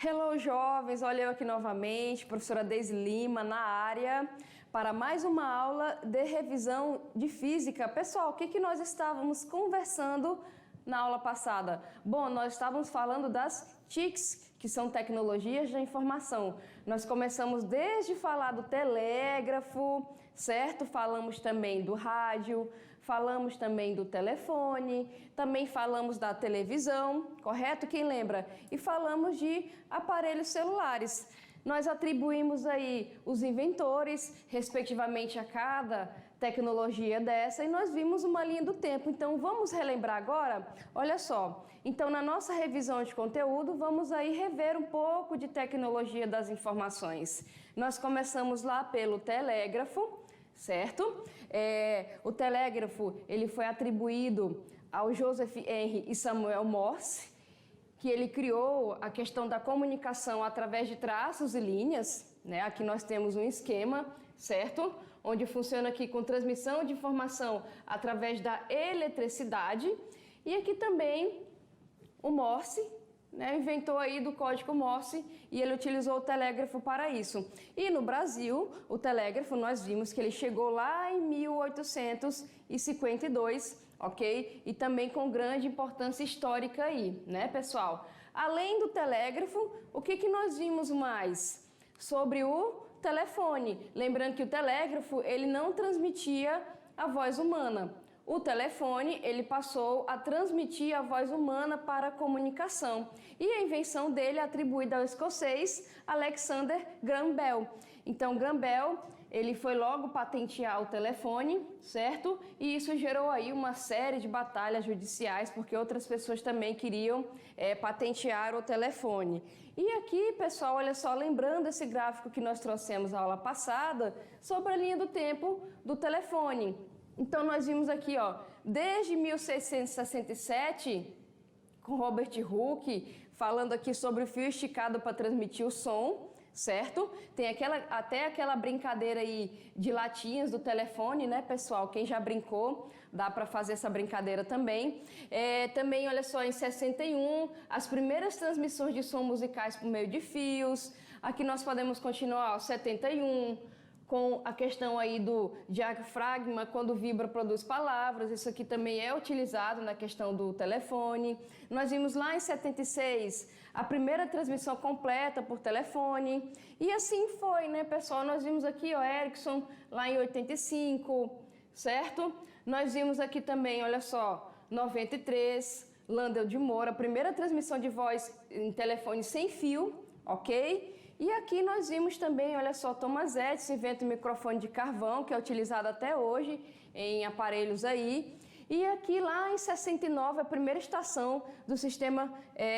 Hello, jovens! Olha eu aqui novamente, professora Deise Lima, na área, para mais uma aula de revisão de física. Pessoal, o que nós estávamos conversando na aula passada? Bom, nós estávamos falando das TICs, que são tecnologias da informação. Nós começamos desde falar do telégrafo, certo? Falamos também do rádio, falamos também do telefone, também falamos da televisão, correto? Quem lembra? E falamos de aparelhos celulares. Nós atribuímos aí os inventores, respectivamente, a cada tecnologia dessa, e nós vimos uma linha do tempo. Então, vamos relembrar agora? Olha só, então na nossa revisão de conteúdo, vamos aí rever um pouco de tecnologia das informações. Nós começamos lá pelo telégrafo, certo? O telégrafo, ele foi atribuído ao Joseph Henry e Samuel Morse, que ele criou a questão da comunicação através de traços e linhas, né? Aqui nós temos um esquema, certo? Onde funciona aqui com transmissão de informação através da eletricidade. E aqui também o Morse, né? Inventou aí do código Morse e ele utilizou o telégrafo para isso. E no Brasil, o telégrafo, nós vimos que ele chegou lá em 1852, ok? E também com grande importância histórica aí, né, pessoal? Além do telégrafo, o que nós vimos mais? Sobre o telefone. Lembrando que o telégrafo, ele não transmitia a voz humana. O telefone, ele passou a transmitir a voz humana para a comunicação. E a invenção dele é atribuída ao escocês Alexander Graham Bell. Então, Graham Bell, ele foi logo patentear o telefone, certo? E isso gerou aí uma série de batalhas judiciais, porque outras pessoas também queriam patentear o telefone. E aqui, pessoal, olha só, lembrando esse gráfico que nós trouxemos na aula passada, sobre a linha do tempo do telefone. Então, nós vimos aqui, ó, desde 1667, com Robert Hooke, falando aqui sobre o fio esticado para transmitir o som, certo? Tem até aquela brincadeira aí de latinhas do telefone, né, pessoal? Quem já brincou, dá para fazer essa brincadeira também. Também, olha só, em 61, as primeiras transmissões de som musicais por meio de fios. Aqui nós podemos continuar, ó, 71, com a questão aí do diafragma, quando vibra produz palavras, isso aqui também é utilizado na questão do telefone. Nós vimos lá em 76 a primeira transmissão completa por telefone, e assim foi, né, pessoal? Nós vimos aqui, ó, Ericsson lá em 85, certo? Nós vimos aqui também, olha só, 93, Landel de Moura, a primeira transmissão de voz em telefone sem fio, ok? E aqui nós vimos também, olha só, Thomas Edison inventa o microfone de carvão, que é utilizado até hoje em aparelhos aí. E aqui lá em 69, a primeira estação do Sistema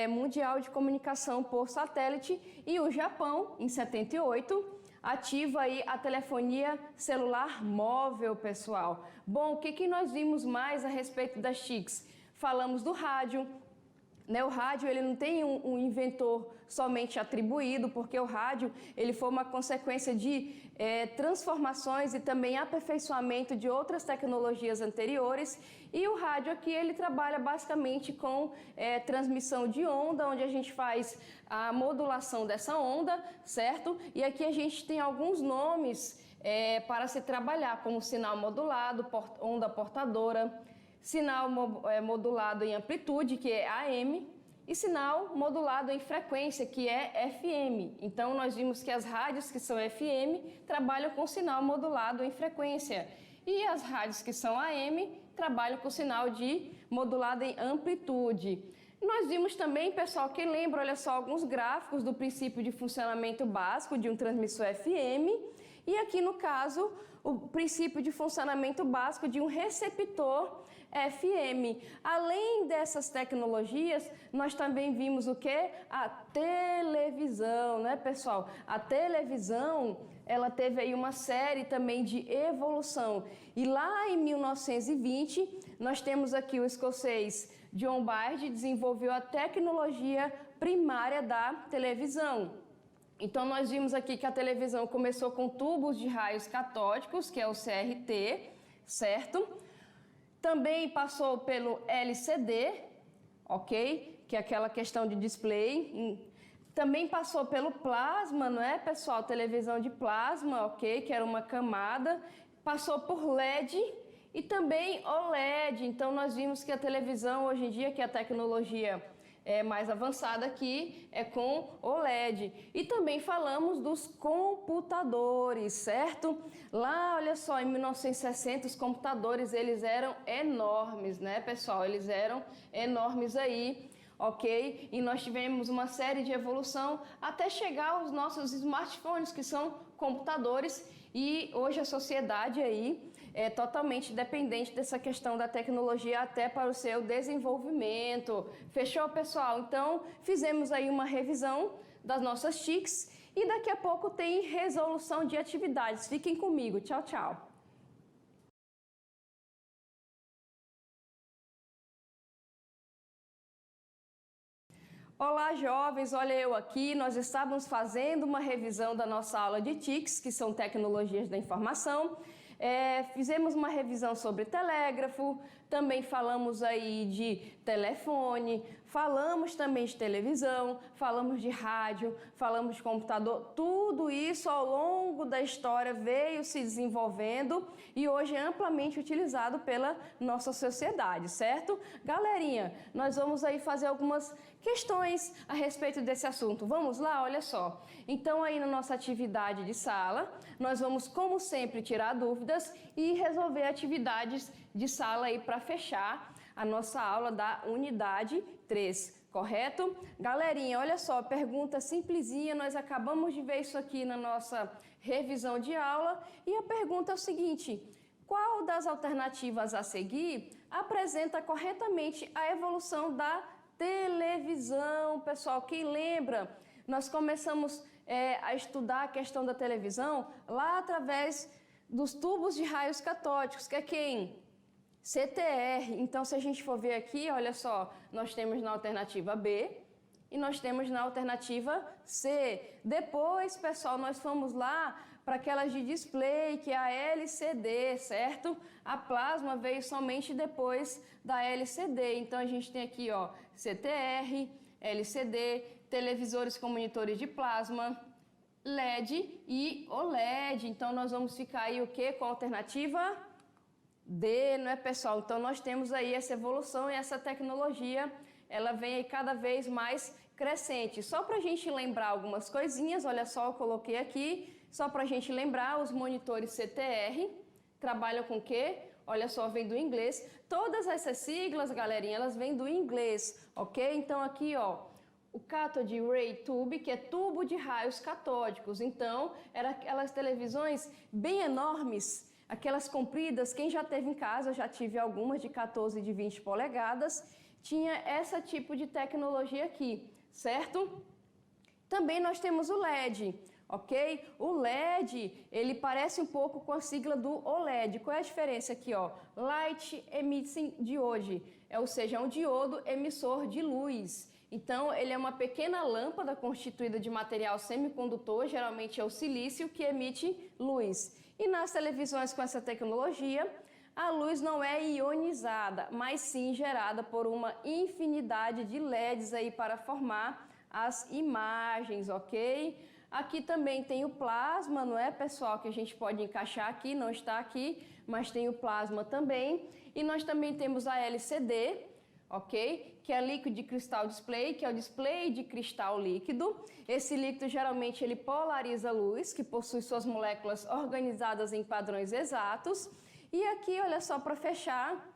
Mundial de Comunicação por Satélite. E o Japão, em 78, ativa aí a telefonia celular móvel, pessoal. Bom, o que nós vimos mais a respeito das TICs? Falamos do rádio. Né, o rádio, ele não tem um inventor somente atribuído, porque o rádio, ele foi uma consequência de transformações e também aperfeiçoamento de outras tecnologias anteriores. E o rádio aqui, ele trabalha basicamente com transmissão de onda, onde a gente faz a modulação dessa onda, certo? E aqui a gente tem alguns nomes para se trabalhar, como sinal modulado, onda portadora, sinal modulado em amplitude, que é AM, e sinal modulado em frequência, que é FM. Então, nós vimos que as rádios que são FM trabalham com sinal modulado em frequência, e as rádios que são AM trabalham com sinal modulado em amplitude. Nós vimos também, pessoal, quem lembra, olha só, alguns gráficos do princípio de funcionamento básico de um transmissor FM, e aqui no caso, o princípio de funcionamento básico de um receptor FM. Além dessas tecnologias, nós também vimos o que? A televisão, né, pessoal? A televisão, ela teve aí uma série também de evolução. E lá em 1920, nós temos aqui o escocês John Baird desenvolveu a tecnologia primária da televisão. Então, nós vimos aqui que a televisão começou com tubos de raios catódicos, que é o CRT, certo? Também passou pelo LCD, ok? Que é aquela questão de display Também passou pelo plasma, não é, pessoal? Televisão de plasma, ok? Que era uma camada. Passou por LED e também OLED. Então, nós vimos que a televisão, hoje em dia, que a tecnologia mais avançada aqui, é com OLED. E também falamos dos computadores, certo? Lá, olha só, em 1960, os computadores, eles eram enormes, né, pessoal? Eles eram enormes aí. Ok? E nós tivemos uma série de evolução até chegar aos nossos smartphones, que são computadores, e hoje a sociedade aí é totalmente dependente dessa questão da tecnologia até para o seu desenvolvimento. Fechou, pessoal? Então, fizemos aí uma revisão das nossas TICs e daqui a pouco tem resolução de atividades. Fiquem comigo. Tchau, tchau. Olá, jovens, olha eu aqui, nós estávamos fazendo uma revisão da nossa aula de TICs, que são tecnologias da informação. Fizemos uma revisão sobre telégrafo, também falamos aí de telefone, falamos também de televisão, falamos de rádio, falamos de computador. Tudo isso ao longo da história veio se desenvolvendo e hoje é amplamente utilizado pela nossa sociedade, certo? Galerinha, nós vamos aí fazer algumas questões a respeito desse assunto. Vamos lá? Olha só. Então, aí na nossa atividade de sala, nós vamos, como sempre, tirar dúvidas e resolver atividades de sala aí para fechar a nossa aula da unidade 3, correto? Galerinha, olha só, pergunta simplesinha, nós acabamos de ver isso aqui na nossa revisão de aula e a pergunta é o seguinte: qual das alternativas a seguir apresenta corretamente a evolução da televisão? Pessoal, quem lembra? Nós começamos a estudar a questão da televisão lá através dos tubos de raios catódicos, que é quem? CTR. Então, se a gente for ver aqui, olha só, nós temos na alternativa B e nós temos na alternativa C. Depois, pessoal, nós fomos lá para aquelas de display, que é a LCD, certo? A plasma veio somente depois da LCD. Então, a gente tem aqui, ó, CTR, LCD, televisores com monitores de plasma, LED e OLED. Então, nós vamos ficar aí o quê? Com a alternativa D, não é, pessoal? Então, nós temos aí essa evolução e essa tecnologia, ela vem aí cada vez mais crescente. Só para a gente lembrar algumas coisinhas, olha só, eu coloquei aqui, só para a gente lembrar, os monitores CTR trabalham com o quê? Olha só, vem do inglês. Todas essas siglas, galerinha, elas vêm do inglês, ok? Então, aqui, ó, o Cathode Ray Tube, que é tubo de raios catódicos. Então, eram aquelas televisões bem enormes, aquelas compridas. Quem já teve em casa, eu já tive algumas de 14 e de 20 polegadas, tinha esse tipo de tecnologia aqui, certo? Também nós temos o LED, ok? O LED, ele parece um pouco com a sigla do OLED. Qual é a diferença aqui, ó? Light Emitting Diode, ou seja, é um diodo emissor de luz. Então, ele é uma pequena lâmpada constituída de material semicondutor, geralmente é o silício, que emite luz. E nas televisões com essa tecnologia, a luz não é ionizada, mas sim gerada por uma infinidade de LEDs aí para formar as imagens, ok? Aqui também tem o plasma, não é, pessoal? Que a gente pode encaixar aqui, não está aqui, mas tem o plasma também. E nós também temos a LCD, ok? Que é líquido de cristal display, que é o display de cristal líquido. Esse líquido geralmente ele polariza a luz, que possui suas moléculas organizadas em padrões exatos. E aqui, olha só, para fechar,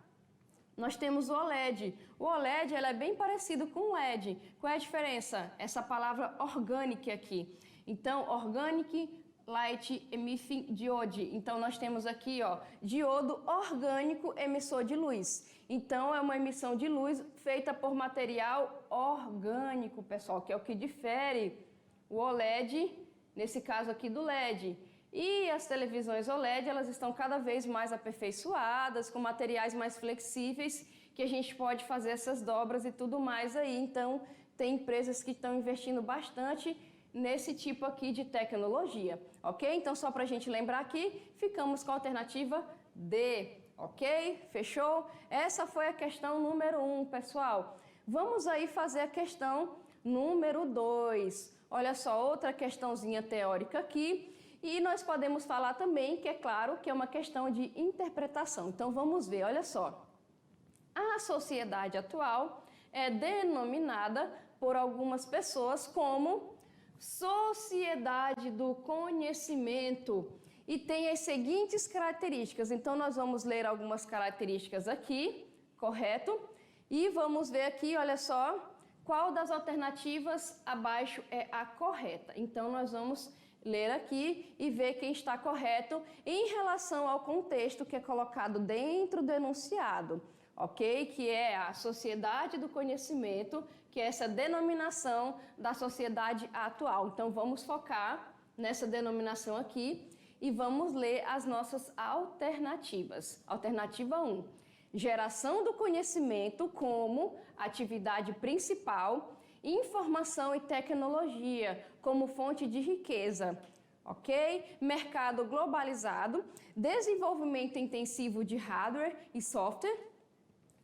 nós temos o OLED. O OLED ele é bem parecido com o LED. Qual é a diferença? Essa palavra orgânica aqui. Então, Organic Light Emitting Diode. Então, nós temos aqui, ó, diodo orgânico emissor de luz. Então, é uma emissão de luz feita por material orgânico, pessoal, que é o que difere o OLED, nesse caso aqui, do LED. E as televisões OLED, elas estão cada vez mais aperfeiçoadas, com materiais mais flexíveis, que a gente pode fazer essas dobras e tudo mais aí. Então, tem empresas que estão investindo bastante nesse tipo aqui de tecnologia, ok? Então, só para a gente lembrar aqui, ficamos com a alternativa D, ok? Fechou? Essa foi a questão número 1, pessoal. Vamos aí fazer a questão número 2. Olha só, outra questãozinha teórica aqui. E nós podemos falar também que é claro que é uma questão de interpretação. Então vamos ver, olha só. A sociedade atual é denominada por algumas pessoas como sociedade do conhecimento e tem as seguintes características. Então nós vamos ler algumas características aqui, correto? E vamos ver aqui, olha só, qual das alternativas abaixo é a correta. Então nós vamos ler aqui e ver quem está correto em relação ao contexto que é colocado dentro do enunciado, ok? Que é a sociedade do conhecimento, que é essa denominação da sociedade atual. Então vamos focar nessa denominação aqui e vamos ler as nossas alternativas. Alternativa 1, geração do conhecimento como atividade principal, informação e tecnologia como fonte de riqueza, ok? Mercado globalizado, desenvolvimento intensivo de hardware e software,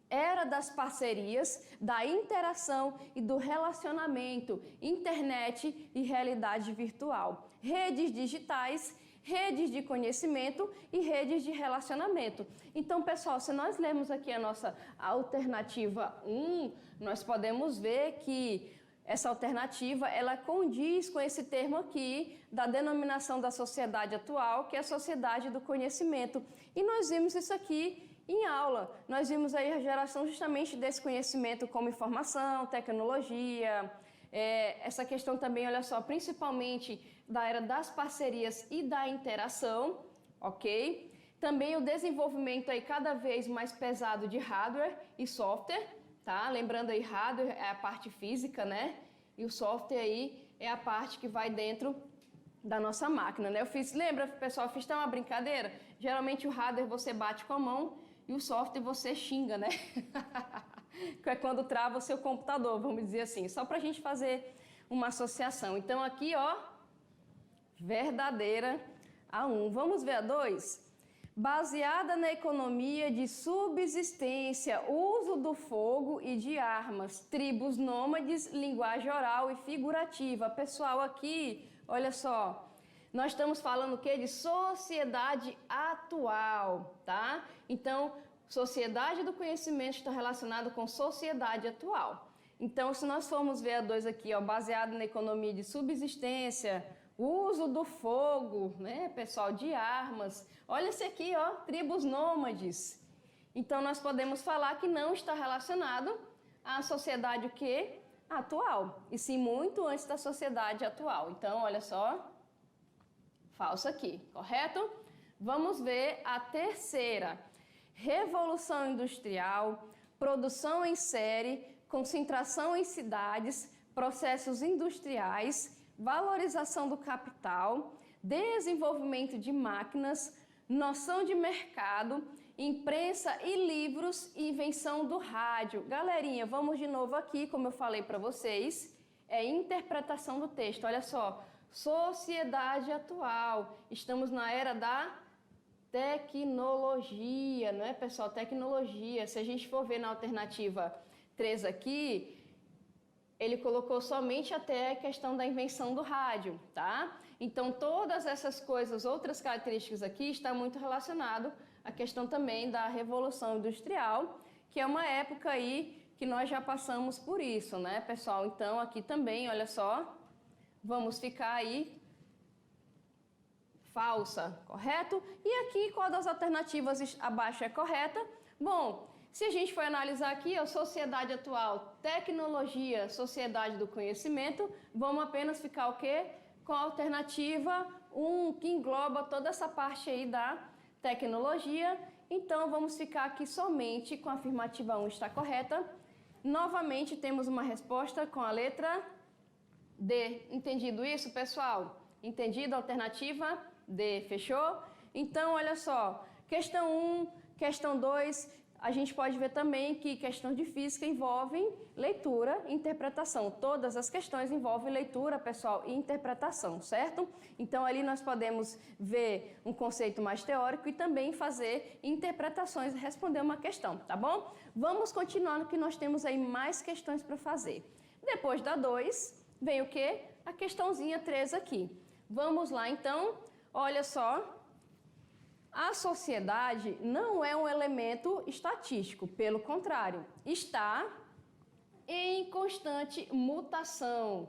era das parcerias, da interação e do relacionamento, internet e realidade virtual, redes digitais, redes de conhecimento e redes de relacionamento. Então, pessoal, se nós lermos aqui a nossa alternativa 1, nós podemos ver que essa alternativa, ela condiz com esse termo aqui da denominação da sociedade atual, que é a sociedade do conhecimento. E nós vimos isso aqui em aula. Nós vimos aí a geração justamente desse conhecimento como informação, tecnologia, essa questão também, olha só, principalmente da era das parcerias e da interação, ok? Também o desenvolvimento aí cada vez mais pesado de hardware e software, tá? Lembrando aí, hardware é a parte física, né? E o software aí é a parte que vai dentro da nossa máquina, né? Lembra, pessoal, fiz até uma brincadeira? Geralmente o hardware você bate com a mão e o software você xinga, né? Que é quando trava o seu computador, vamos dizer assim, só para a gente fazer uma associação. Então aqui, ó, verdadeira a 1. Vamos ver a 2? Baseada na economia de subsistência, uso do fogo e de armas, tribos nômades, linguagem oral e figurativa. Pessoal, aqui, olha só, nós estamos falando o quê? De sociedade atual, tá? Então, sociedade do conhecimento está relacionado com sociedade atual. Então, se nós formos ver a 2 aqui, ó, baseado na economia de subsistência, uso do fogo, né, pessoal, de armas. Olha esse aqui, ó, tribos nômades. Então, nós podemos falar que não está relacionado à sociedade o quê? Atual, e sim muito antes da sociedade atual. Então, olha só, falso aqui, correto? Vamos ver a terceira. Revolução industrial, produção em série, concentração em cidades, processos industriais, valorização do capital, desenvolvimento de máquinas, noção de mercado, imprensa e livros e invenção do rádio. Galerinha, vamos de novo aqui, como eu falei para vocês, é interpretação do texto. Olha só, sociedade atual, estamos na era da tecnologia, não é, pessoal? Tecnologia. Se a gente for ver na alternativa 3 aqui, ele colocou somente até a questão da invenção do rádio, tá? Então, todas essas coisas, outras características aqui, está muito relacionado à questão também da Revolução Industrial, que é uma época aí que nós já passamos por isso, né, pessoal? Então, aqui também, olha só, vamos ficar aí falsa, correto? E aqui, qual das alternativas abaixo é correta? Bom, se a gente for analisar aqui, a sociedade atual, tecnologia, sociedade do conhecimento, vamos apenas ficar o quê? Com a alternativa 1, que engloba toda essa parte aí da tecnologia. Então, vamos ficar aqui somente com a afirmativa 1 está correta. Novamente, temos uma resposta com a letra D. Entendido isso, pessoal? Entendido a alternativa D, fechou? Então, olha só, questão 1, questão 2, a gente pode ver também que questão de física envolve leitura e interpretação. Todas as questões envolvem leitura, pessoal, e interpretação, certo? Então, ali nós podemos ver um conceito mais teórico e também fazer interpretações e responder uma questão, tá bom? Vamos continuar no que nós temos aí mais questões para fazer. Depois da 2, vem o quê? A questãozinha 3 aqui. Vamos lá, então. Olha só. A sociedade não é um elemento estatístico, pelo contrário, está em constante mutação.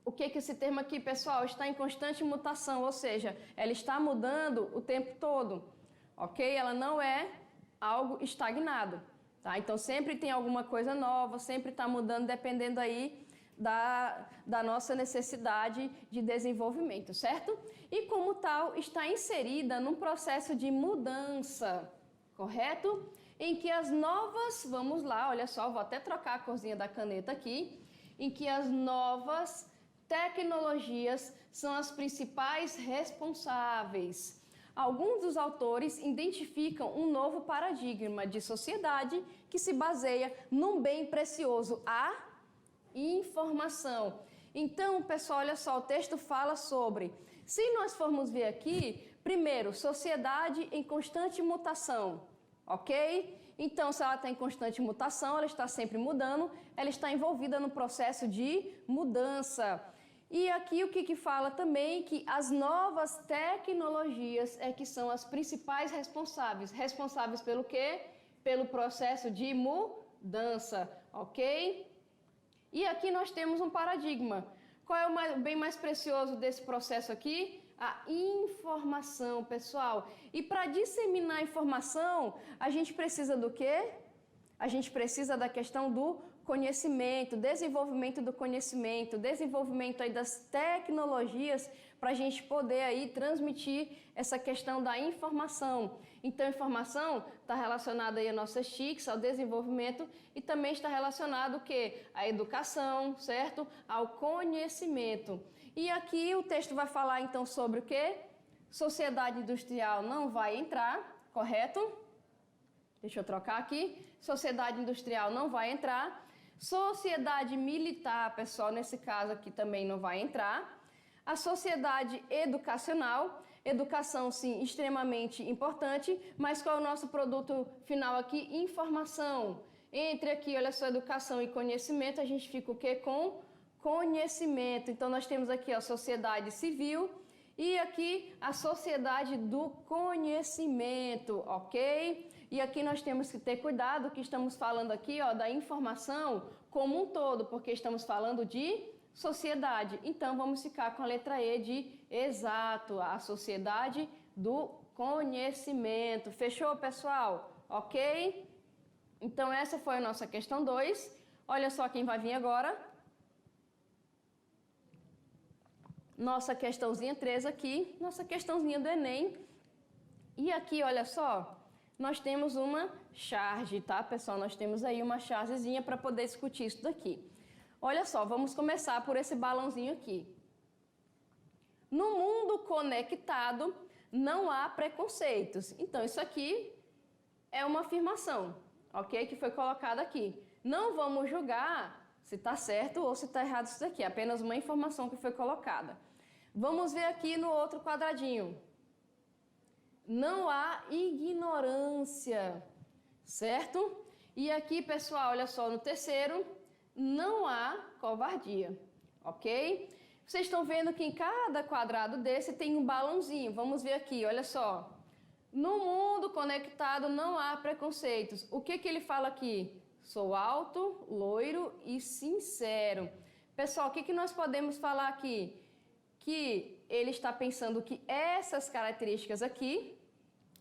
O que esse termo aqui, pessoal? Está em constante mutação, ou seja, ela está mudando o tempo todo, ok? Ela não é algo estagnado, tá? Então sempre tem alguma coisa nova, sempre está mudando, dependendo aí da nossa necessidade de desenvolvimento, certo? E como tal, está inserida num processo de mudança, correto? Em que as novas, vamos lá, olha só, vou até trocar a corzinha da caneta aqui, em que as novas tecnologias são as principais responsáveis. Alguns dos autores identificam um novo paradigma de sociedade que se baseia num bem precioso, a informação. Então, pessoal, olha só, o texto fala sobre, se nós formos ver aqui, primeiro, sociedade em constante mutação, ok? Então, se ela está em constante mutação, ela está sempre mudando, ela está envolvida no processo de mudança. E aqui o que fala também que as novas tecnologias é que são as principais responsáveis. Responsáveis pelo quê? Pelo processo de mudança, ok? E aqui nós temos um paradigma. Qual é o bem mais precioso desse processo aqui? A informação, pessoal. E para disseminar a informação, a gente precisa do quê? A gente precisa da questão do conhecimento, desenvolvimento do conhecimento, desenvolvimento aí das tecnologias para a gente poder aí transmitir essa questão da informação. Então, a informação está relacionada aí às nossas TICs, ao desenvolvimento e também está relacionado o quê? À educação, certo? Ao conhecimento. E aqui o texto vai falar então sobre o quê? Sociedade industrial não vai entrar, correto? Deixa eu trocar aqui. Sociedade industrial não vai entrar. Sociedade militar, pessoal, nesse caso aqui também não vai entrar. A sociedade educacional, educação sim, extremamente importante, mas qual é o nosso produto final aqui? Informação. Entre aqui, olha só, educação e conhecimento, a gente fica o quê? Com conhecimento. Então nós temos aqui a sociedade civil e aqui a sociedade do conhecimento, ok? E aqui nós temos que ter cuidado que estamos falando aqui, ó, da informação como um todo, porque estamos falando de sociedade. Então vamos ficar com a letra E de exato, a sociedade do conhecimento. Fechou, pessoal? Ok? Então essa foi a nossa questão 2. Olha só quem vai vir agora. Nossa questãozinha 3 aqui, nossa questãozinha do Enem. E aqui, olha só, nós temos uma charge, tá, pessoal? Nós temos aí uma chargezinha para poder discutir isso daqui. Olha só, vamos começar por esse balãozinho aqui. No mundo conectado, não há preconceitos. Então, isso aqui é uma afirmação, ok? Que foi colocada aqui. Não vamos julgar se está certo ou se está errado isso daqui, é apenas uma informação que foi colocada. Vamos ver aqui no outro quadradinho. Não há ignorância, certo? E aqui, pessoal, olha só, no terceiro, não há covardia, ok? Vocês estão vendo que em cada quadrado desse tem um balãozinho. Vamos ver aqui, olha só. No mundo conectado não há preconceitos. O que ele fala aqui? Sou alto, loiro e sincero. Pessoal, o que nós podemos falar aqui? Que ele está pensando que essas características aqui,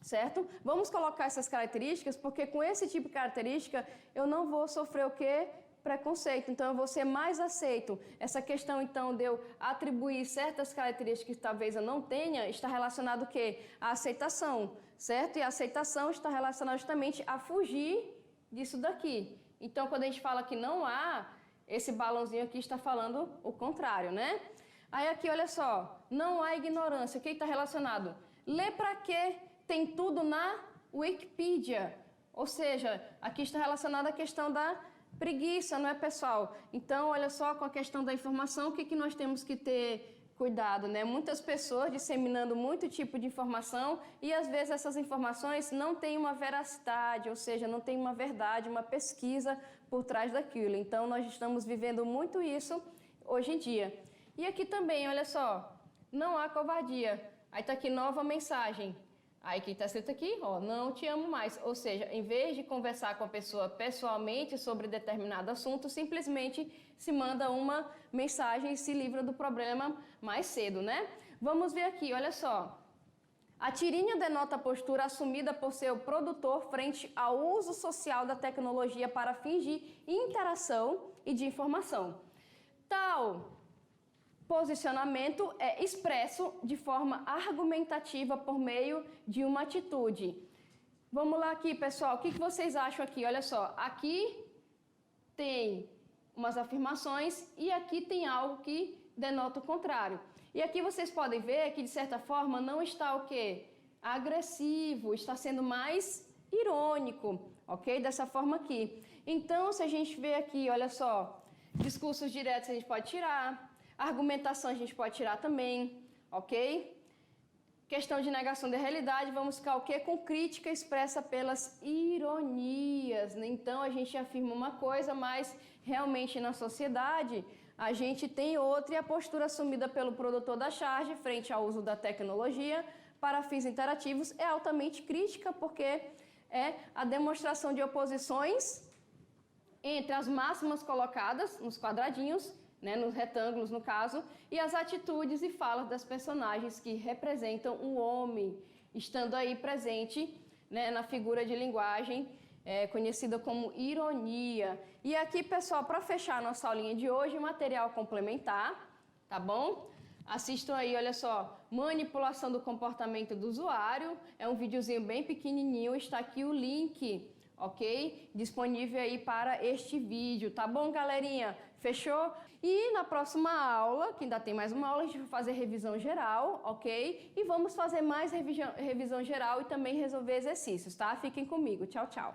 certo? Vamos colocar essas características, porque com esse tipo de característica eu não vou sofrer o quê? Preconceito. Então eu vou ser mais aceito. Essa questão, então, de eu atribuir certas características que talvez eu não tenha, está relacionado o quê? A aceitação, certo? E a aceitação está relacionada justamente a fugir disso daqui. Então, quando a gente fala que não há, esse balãozinho aqui está falando o contrário, né? Aí aqui, olha só, não há ignorância. O que está relacionado? Lê para quê? Tem tudo na Wikipedia. Ou seja, aqui está relacionado à questão da preguiça, não é, pessoal? Então, olha só, com a questão da informação, o que nós temos que ter cuidado, né? Muitas pessoas disseminando muito tipo de informação e, às vezes, essas informações não têm uma veracidade, ou seja, não tem uma verdade, uma pesquisa por trás daquilo. Então, nós estamos vivendo muito isso hoje em dia. E aqui também, olha só, não há covardia. Aí está aqui nova mensagem. Aí que está escrito aqui, ó, não te amo mais. Ou seja, em vez de conversar com a pessoa pessoalmente sobre determinado assunto, simplesmente se manda uma mensagem e se livra do problema mais cedo, né? Vamos ver aqui, olha só. A tirinha denota a postura assumida por seu produtor frente ao uso social da tecnologia para fins de interação e de informação. Tal posicionamento é expresso de forma argumentativa por meio de uma atitude. Vamos lá aqui, pessoal, o que vocês acham aqui? Olha só, aqui tem umas afirmações e aqui tem algo que denota o contrário. E aqui vocês podem ver que, de certa forma, não está o quê? Agressivo, está sendo mais irônico, ok? Dessa forma aqui. Então, se a gente vê aqui, olha só, discursos diretos a gente pode tirar, argumentação a gente pode tirar também, ok? Questão de negação da realidade, vamos ficar o quê? Com crítica expressa pelas ironias. Então, a gente afirma uma coisa, mas realmente na sociedade a gente tem outra, e a postura assumida pelo produtor da charge frente ao uso da tecnologia para fins interativos é altamente crítica, porque é a demonstração de oposições entre as máximas colocadas nos quadradinhos, né, nos retângulos no caso, e as atitudes e falas das personagens que representam o homem, estando aí presente, né, na figura de linguagem conhecida como ironia. E aqui, pessoal, para fechar a nossa aulinha de hoje, material complementar, tá bom? Assistam aí, olha só, manipulação do comportamento do usuário, é um videozinho bem pequenininho, está aqui o link, ok? Disponível aí para este vídeo, tá bom, galerinha? Fechou? E na próxima aula, que ainda tem mais uma aula, a gente vai fazer revisão geral, ok? E vamos fazer mais revisão geral e também resolver exercícios, tá? Fiquem comigo. Tchau, tchau.